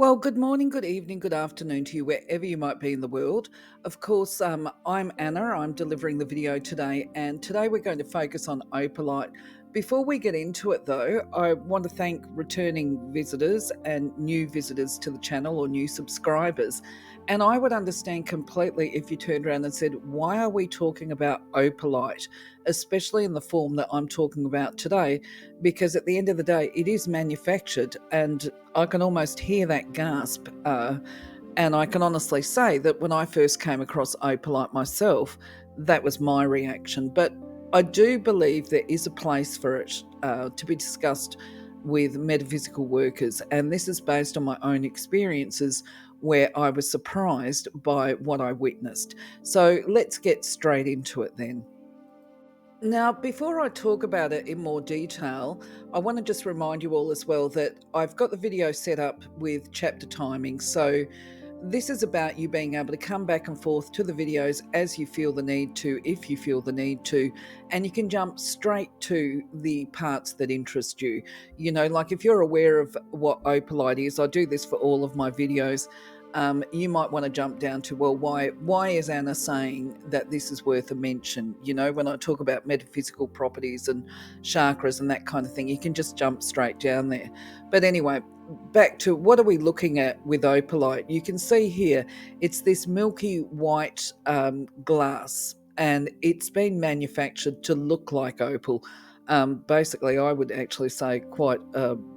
Well, good morning, good evening, good afternoon to you, wherever you might be in the world. Of course, I'm Anna. I'm delivering the video today, and today we're going to focus on Opalite. Before we get into it, though, I want to thank returning visitors and new visitors to the channel or new subscribers. And I would understand completely if you turned around and said, why are we talking about Opalite, especially in the form that I'm talking about today? Because at the end of the day, it is manufactured, and I can almost hear that gasp. And I can honestly say that when I first came across Opalite myself, that was my reaction. But I do believe there is a place for it to be discussed with metaphysical workers. And this is based on my own experiences where I was surprised by what I witnessed. So let's get straight into it then. Now, before I talk about it in more detail, I want to just remind you all as well that I've got the video set up with chapter timing. So this is about you being able to come back and forth to the videos as you feel the need to, if you feel the need to, and you can jump straight to the parts that interest you. You know, like if you're aware of what Opalite is, I do this for all of my videos. You might want to jump down to, well, why is Anna saying that this is worth a mention? You know, when I talk about metaphysical properties and chakras and that kind of thing, you can just jump straight down there. But anyway, back to what are we looking at with Opalite? You can see here, it's this milky white glass, and it's been manufactured to look like opal. Basically, I would actually say quite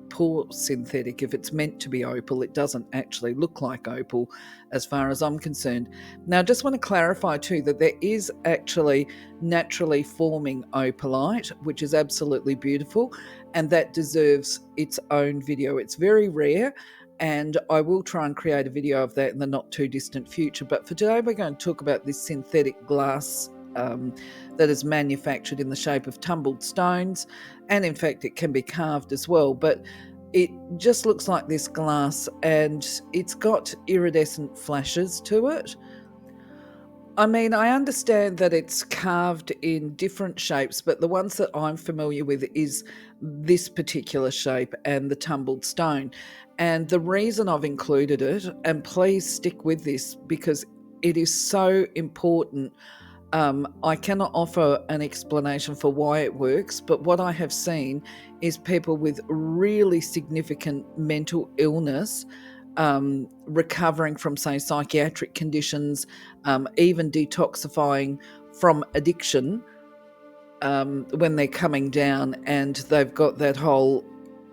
poor synthetic. If it's meant to be opal, it doesn't actually look like opal as far as I'm concerned. Now, I just want to clarify too that there is actually naturally forming opalite, which is absolutely beautiful, and that deserves its own video. It's very rare, and I will try and create a video of that in the not too distant future. But for today, we're going to talk about this synthetic glass that is manufactured in the shape of tumbled stones, and in fact it can be carved as well, but it just looks like this glass, and it's got iridescent flashes to it. I mean, I understand that it's carved in different shapes, but the ones that I'm familiar with is this particular shape and the tumbled stone. And the reason I've included it, and please stick with this because it is so important. I cannot offer an explanation for why it works, but what I have seen is people with really significant mental illness recovering from, say, psychiatric conditions, even detoxifying from addiction when they're coming down and they've got that whole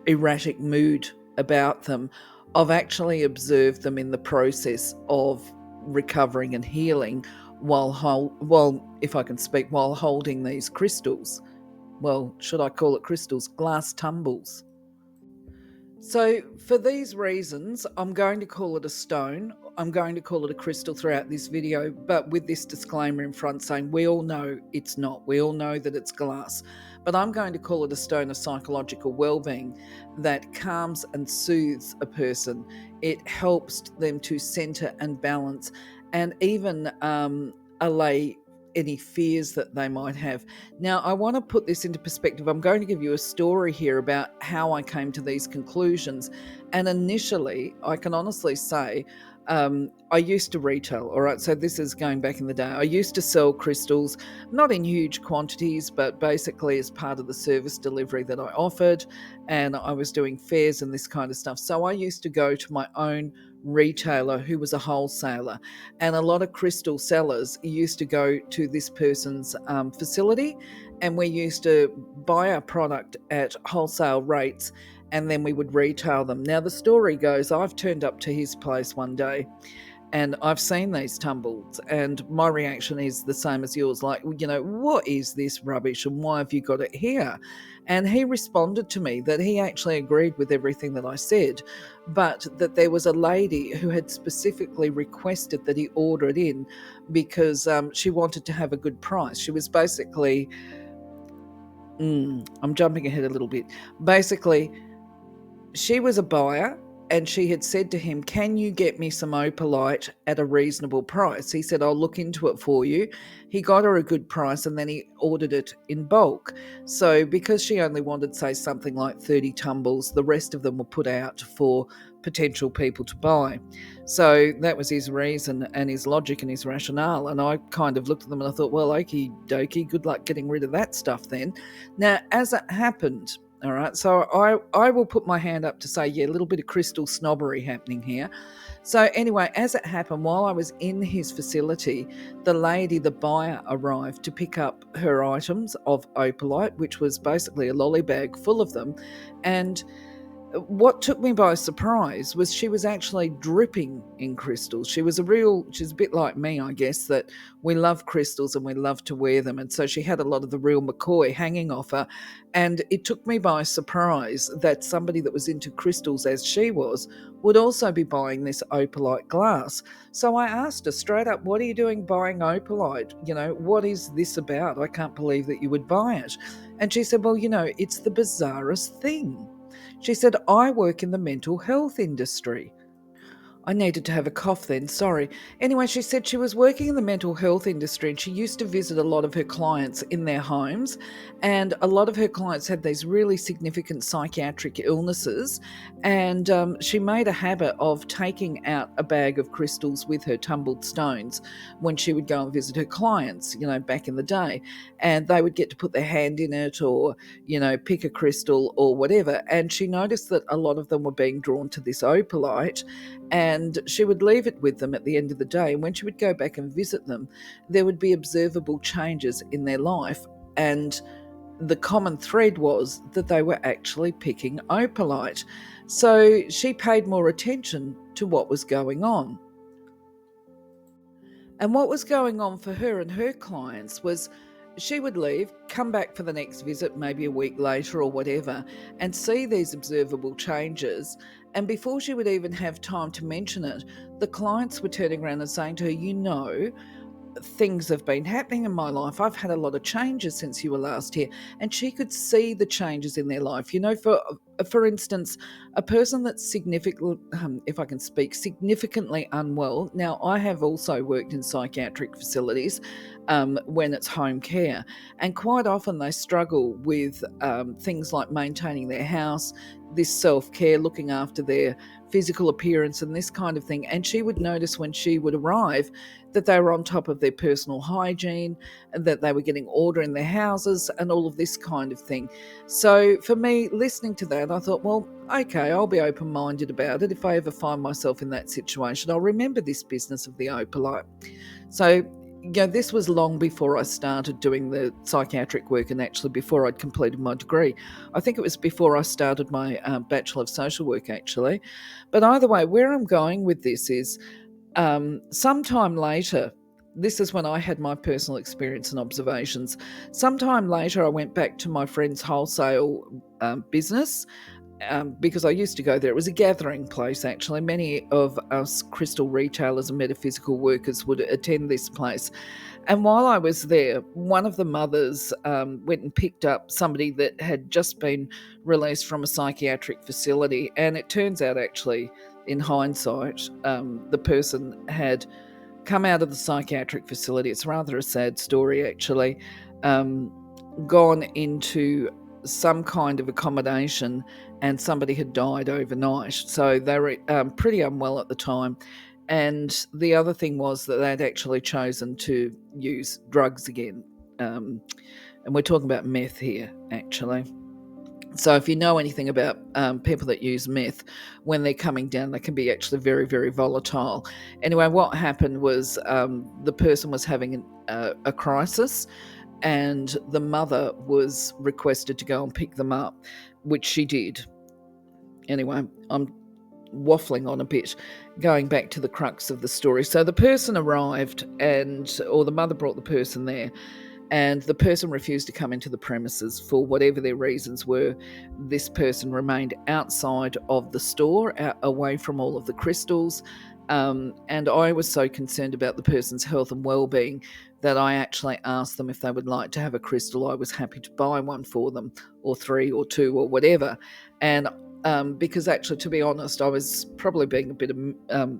erratic mood about them. I've actually observed them in the process of recovering and healing while if I can speak, while holding these crystals. Well, should I call it crystals? Glass tumbles. So for these reasons, I'm going to call it a stone. I'm going to call it a crystal throughout this video, but with this disclaimer in front saying we all know it's not. We all know that it's glass. But I'm going to call it a stone of psychological well-being that calms and soothes a person. It helps them to center and balance, and even allay any fears that they might have. Now, I want to put this into perspective. I'm going to give you a story here about how I came to these conclusions. And initially, I can honestly say, I used to retail, all right? So this is going back in the day. I used to sell crystals, not in huge quantities, but basically as part of the service delivery that I offered. And I was doing fairs and this kind of stuff. So I used to go to my own retailer who was a wholesaler, and a lot of crystal sellers used to go to this person's facility, and we used to buy our product at wholesale rates, and then we would retail them. Now the story goes, I've turned up to his place one day and I've seen these tumbles, and my reaction is the same as yours, like, you know, what is this rubbish and why have you got it here? And he responded to me that he actually agreed with everything that I said, but that there was a lady who had specifically requested that he order it in because she wanted to have a good price. She was basically, I'm jumping ahead a little bit. Basically, she was a buyer, and she had said to him, can you get me some Opalite at a reasonable price? He said, I'll look into it for you. He got her a good price, and then he ordered it in bulk. So because she only wanted, say, something like 30 tumbles, the rest of them were put out for potential people to buy. So that was his reason and his logic and his rationale. And I kind of looked at them and I thought, well, okie dokie, good luck getting rid of that stuff then. Now, as it happened, all right, so I will put my hand up to say, yeah, a little bit of crystal snobbery happening here. So anyway, as it happened, while I was in his facility, the lady, the buyer, arrived to pick up her items of Opalite, which was basically a lolly bag full of them. And what took me by surprise was she was actually dripping in crystals. She's a bit like me, I guess, that we love crystals and we love to wear them. And so she had a lot of the real McCoy hanging off her. And it took me by surprise that somebody that was into crystals as she was would also be buying this Opalite glass. So I asked her straight up, what are you doing buying Opalite? What is this about? I can't believe that you would buy it. And she said, well, it's the bizarrest thing. She said, I work in the mental health industry. I needed to have a cough then, sorry. Anyway, she said she was working in the mental health industry and she used to visit a lot of her clients in their homes, and a lot of her clients had these really significant psychiatric illnesses, and she made a habit of taking out a bag of crystals with her tumbled stones when she would go and visit her clients, back in the day, and they would get to put their hand in it or, pick a crystal or whatever, and she noticed that a lot of them were being drawn to this opalite, and she would leave it with them at the end of the day. And when she would go back and visit them, there would be observable changes in their life. And the common thread was that they were actually picking opalite. So she paid more attention to what was going on. And what was going on for her and her clients was she would leave, come back for the next visit, maybe a week later or whatever, and see these observable changes. And before she would even have time to mention it, the clients were turning around and saying to her, things have been happening in my life. I've had a lot of changes since you were last here. And she could see the changes in their life. For instance, a person that's significantly unwell. Now, I have also worked in psychiatric facilities when it's home care. And quite often they struggle with things like maintaining their house, this self-care, looking after their physical appearance and this kind of thing. And she would notice when she would arrive that they were on top of their personal hygiene and that they were getting order in their houses and all of this kind of thing. So for me, listening to that, I thought, well, okay, I'll be open-minded about it. If I ever find myself in that situation, I'll remember this business of the opalite. So this was long before I started doing the psychiatric work and actually before I'd completed my degree. I think it was before I started my Bachelor of Social Work, actually. But either way, where I'm going with this is sometime later, this is when I had my personal experience and observations. Sometime later, I went back to my friend's wholesale business because I used to go there. It was a gathering place, actually. Many of us crystal retailers and metaphysical workers would attend this place. And while I was there, one of the mothers went and picked up somebody that had just been released from a psychiatric facility. And it turns out, actually, in hindsight, the person had come out of the psychiatric facility. It's rather a sad story, actually. Gone into some kind of accommodation and somebody had died overnight. So they were pretty unwell at the time. And the other thing was that they'd actually chosen to use drugs again. And we're talking about meth here, actually. So if you know anything about people that use meth, when they're coming down, they can be actually very, very volatile. Anyway, what happened was the person was having a crisis, and the mother was requested to go and pick them up, which she did. Anyway, I'm waffling on a bit, going back to the crux of the story. So the person arrived, or the mother brought the person there, and the person refused to come into the premises for whatever their reasons were. This person remained outside of the store, away from all of the crystals. And I was so concerned about the person's health and well-being that I actually asked them if they would like to have a crystal. I was happy to buy one for them, or 3 or 2 or whatever. And because actually, to be honest, I was probably being a bit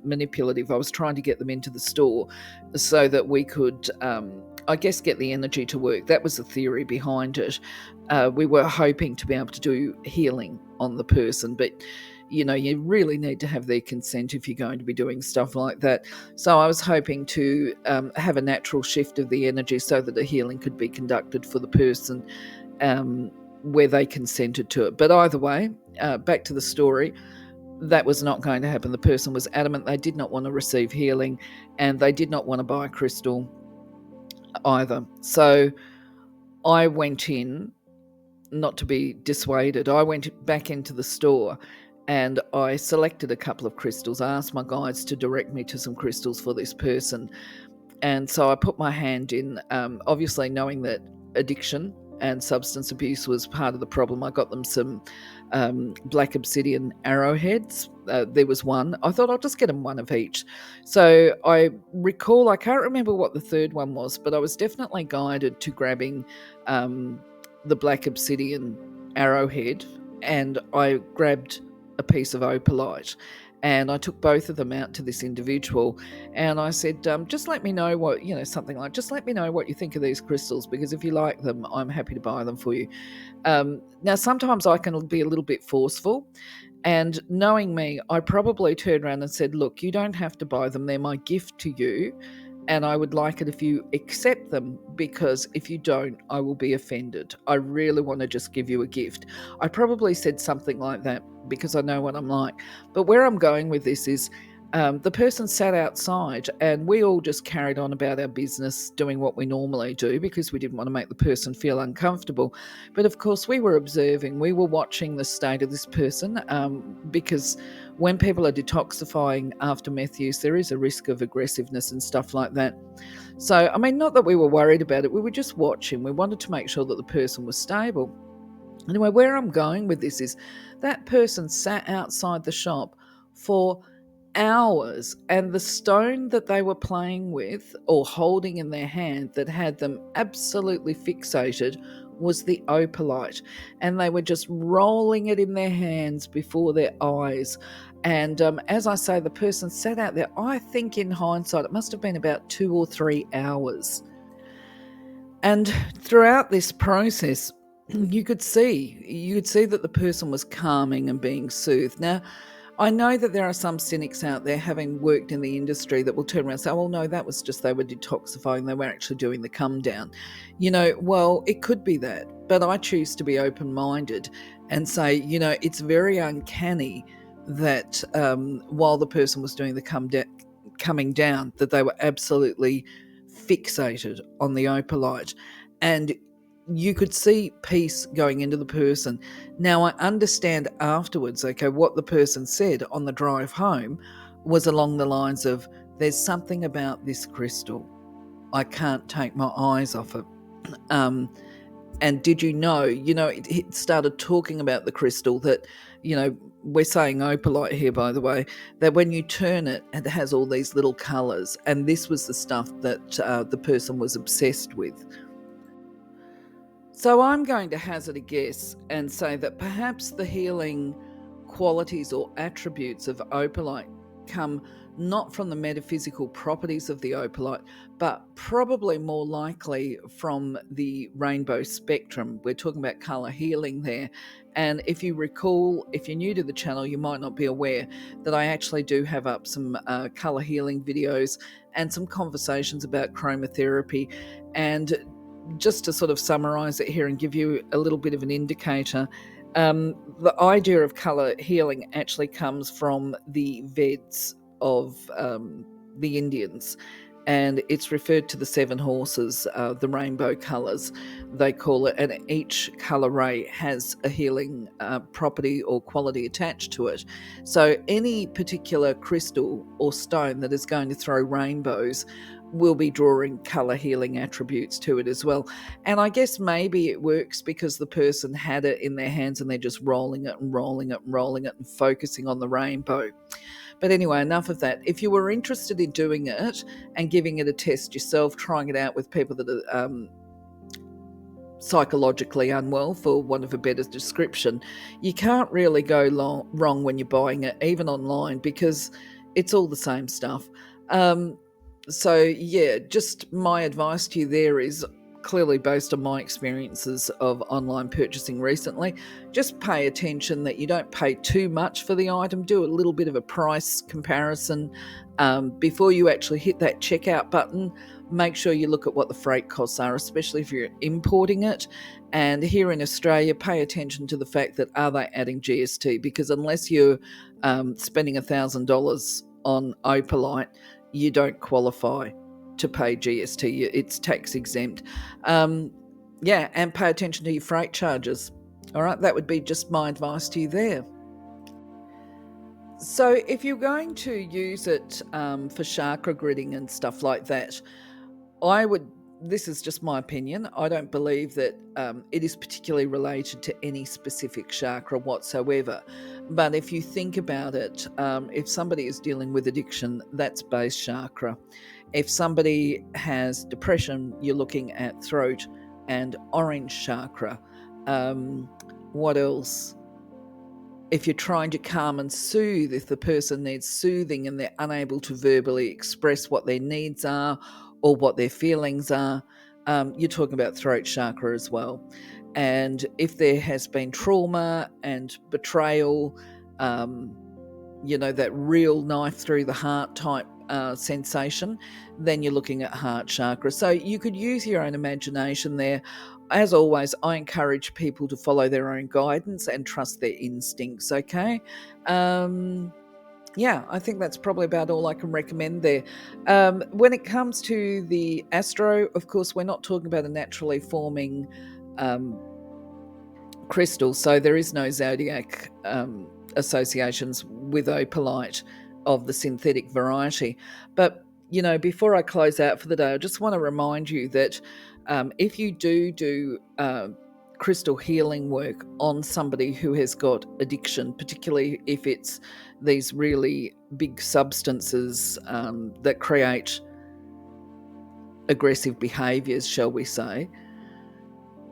manipulative. I was trying to get them into the store so that we could, I guess, get the energy to work. That was the theory behind it. We were hoping to be able to do healing on the person, but you really need to have their consent if you're going to be doing stuff like that. So I was hoping to have a natural shift of the energy so that the healing could be conducted for the person where they consented to it. But either way, back to the story, that was not going to happen. The person was adamant they did not want to receive healing, and they did not want to buy a crystal either. So I went in, not to be dissuaded, I went back into the store and I selected a couple of crystals. I asked my guides to direct me to some crystals for this person. And so I put my hand in, obviously knowing that addiction and substance abuse was part of the problem. I got them some black obsidian arrowheads. There was one. I thought I'll just get them one of each. So I recall, I can't remember what the third one was, but I was definitely guided to grabbing the black obsidian arrowhead, and I grabbed a piece of opalite. And I took both of them out to this individual and I said, just let me know what, something like, just let me know what you think of these crystals, because if you like them, I'm happy to buy them for you. Now, sometimes I can be a little bit forceful, and knowing me, I probably turned around and said, look, you don't have to buy them. They're my gift to you. And I would like it if you accept them, because if you don't, I will be offended. I really want to just give you a gift. I probably said something like that because I know what I'm like. But where I'm going with this is the person sat outside and we all just carried on about our business, doing what we normally do because we didn't want to make the person feel uncomfortable. But of course, we were observing, we were watching the state of this person because when people are detoxifying after meth use, there is a risk of aggressiveness and stuff like that. So, I mean, not that we were worried about it, we were just watching. We wanted to make sure that the person was stable. Anyway, where I'm going with this is that person sat outside the shop for hours, and the stone that they were playing with or holding in their hand that had them absolutely fixated was the opalite, and they were just rolling it in their hands before their eyes. And as I say, the person sat out there, I think in hindsight it must have been about 2 or 3 hours. And throughout this process, you could see that the person was calming and being soothed. Now, I know that there are some cynics out there, having worked in the industry, that will turn around and say, oh, well, no, that was just they were detoxifying. They were actually doing the come down. Well, it could be that. But I choose to be open-minded and say, it's very uncanny that while the person was doing the coming down, that they were absolutely fixated on the opalite. And you could see peace going into the person. Now, I understand afterwards, what the person said on the drive home was along the lines of, there's something about this crystal. I can't take my eyes off it. And did you know, it started talking about the crystal that, we're saying opalite here, by the way, that when you turn it, it has all these little colours. And this was the stuff that the person was obsessed with. So I'm going to hazard a guess and say that perhaps the healing qualities or attributes of opalite come not from the metaphysical properties of the opalite, but probably more likely from the rainbow spectrum. We're talking about colour healing there. And if you recall, if you're new to the channel, you might not be aware that I actually do have up some colour healing videos and some conversations about chromotherapy. And just to sort of summarize it here and give you a little bit of an indicator, the idea of colour healing actually comes from the Veds of the Indians, and it's referred to the 7 horses, the rainbow colours, they call it, and each colour ray has a healing property or quality attached to it. So any particular crystal or stone that is going to throw rainbows will be drawing colour healing attributes to it as well. And I guess maybe it works because the person had it in their hands and they're just rolling it and rolling it and rolling it and focusing on the rainbow. But anyway, enough of that. If you were interested in doing it and giving it a test yourself, trying it out with people that are psychologically unwell, for want of a better description, you can't really go wrong when you're buying it, even online, because it's all the same stuff. So yeah, just my advice to you there is, clearly based on my experiences of online purchasing recently, just pay attention that you don't pay too much for the item. Do a little bit of a price comparison before you actually hit that checkout button. Make sure you look at what the freight costs are, especially if you're importing it. And here in Australia, pay attention to the fact that are they adding GST? Because unless you're spending $1,000 on Opalite, you don't qualify to pay GST. It's tax exempt. And pay attention to your freight charges. All right, that would be just my advice to you there. So if you're going to use it for chakra gridding and stuff like that, this is just my opinion, I don't believe that it is particularly related to any specific chakra whatsoever. But if you think about it, if somebody is dealing with addiction, that's base chakra. If somebody has depression, you're looking at throat and orange chakra. What else? If you're trying to calm and soothe, if the person needs soothing and they're unable to verbally express what their needs are or what their feelings are, you're talking about throat chakra as well. And if there has been trauma and betrayal, that real knife through the heart type sensation, then you're looking at heart chakra. So you could use your own imagination there. As always, I encourage people to follow their own guidance and trust their instincts, okay? I think that's probably about all I can recommend there. When it comes to the astro, of course, we're not talking about a naturally forming crystal, so there is no zodiac associations with opalite of the synthetic variety. But, before I close out for the day, I just want to remind you that if you do crystal healing work on somebody who has got addiction, particularly if it's these really big substances that create aggressive behaviors, shall we say,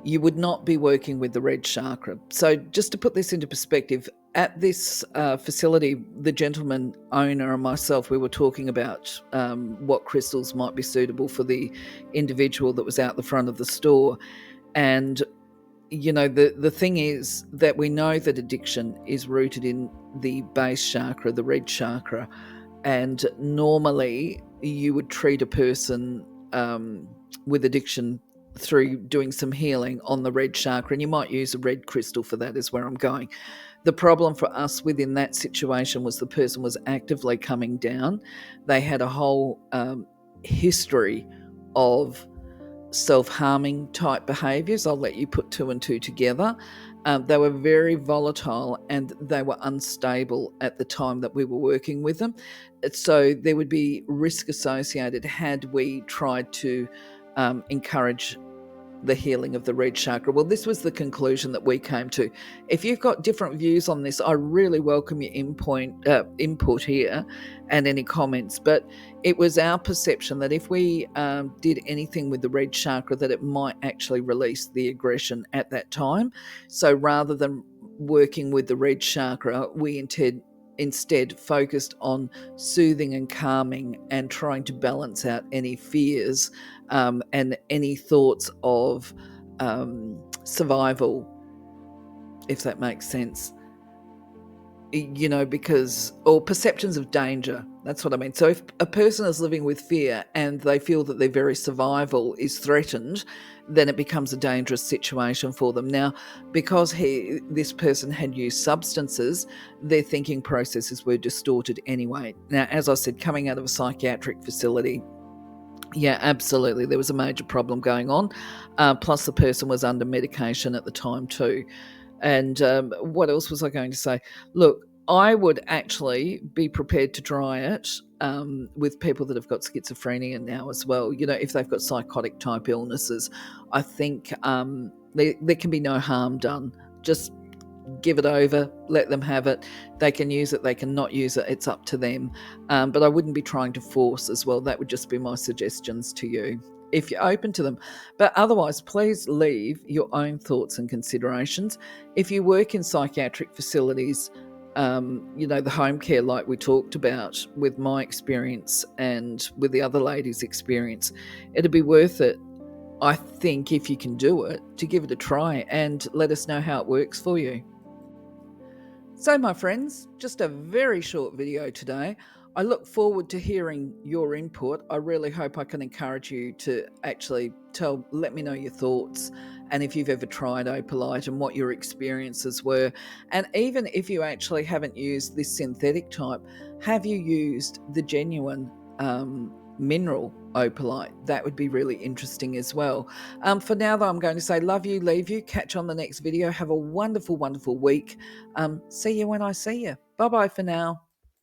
you would not be working with the red chakra. So just to put this into perspective, at this facility, the gentleman owner and myself, we were talking about what crystals might be suitable for the individual that was out the front of the store. And, the thing is that we know that addiction is rooted in the base chakra, the red chakra. And normally you would treat a person with addiction through doing some healing on the red chakra, and you might use a red crystal for that, is where I'm going. The problem for us within that situation was the person was actively coming down. They had a whole history of self-harming type behaviours. I'll let you put two and two together. They were very volatile and they were unstable at the time that we were working with them. So there would be risk associated had we tried to encourage the healing of the red chakra. Well, this was the conclusion that we came to. If you've got different views on this, I really welcome your input here and any comments. But it was our perception that if we did anything with the red chakra, that it might actually release the aggression at that time. So rather than working with the red chakra, we instead focused on soothing and calming and trying to balance out any fears and any thoughts of survival, if that makes sense. Or perceptions of danger. That's what I mean. So if a person is living with fear and they feel that their very survival is threatened, then it becomes a dangerous situation for them. Now, because this person had used substances, their thinking processes were distorted anyway. Now, as I said, coming out of a psychiatric facility, yeah, absolutely, there was a major problem going on. Plus the person was under medication at the time too. And what else was I going to say? Look, I would actually be prepared to try it with people that have got schizophrenia now as well. If they've got psychotic type illnesses, I think there can be no harm done. Just give it over, let them have it. They can use it, they can not use it, it's up to them. But I wouldn't be trying to force as well. That would just be my suggestions to you, if you're open to them. But otherwise, please leave your own thoughts and considerations. If you work in psychiatric facilities, the home care like we talked about with my experience and with the other ladies' experience, it'd be worth it I think if you can do it, to give it a try and let us know how it works for you. So, my friends, just a very short video today. I look forward to hearing your input. I really hope I can encourage you to actually let me know your thoughts and if you've ever tried Opalite and what your experiences were. And even if you actually haven't used this synthetic type, have you used the genuine mineral Opalite? That would be really interesting as well. For now, though, I'm going to say love you, leave you, catch on the next video. Have a wonderful, wonderful week. See you when I see you. Bye bye for now.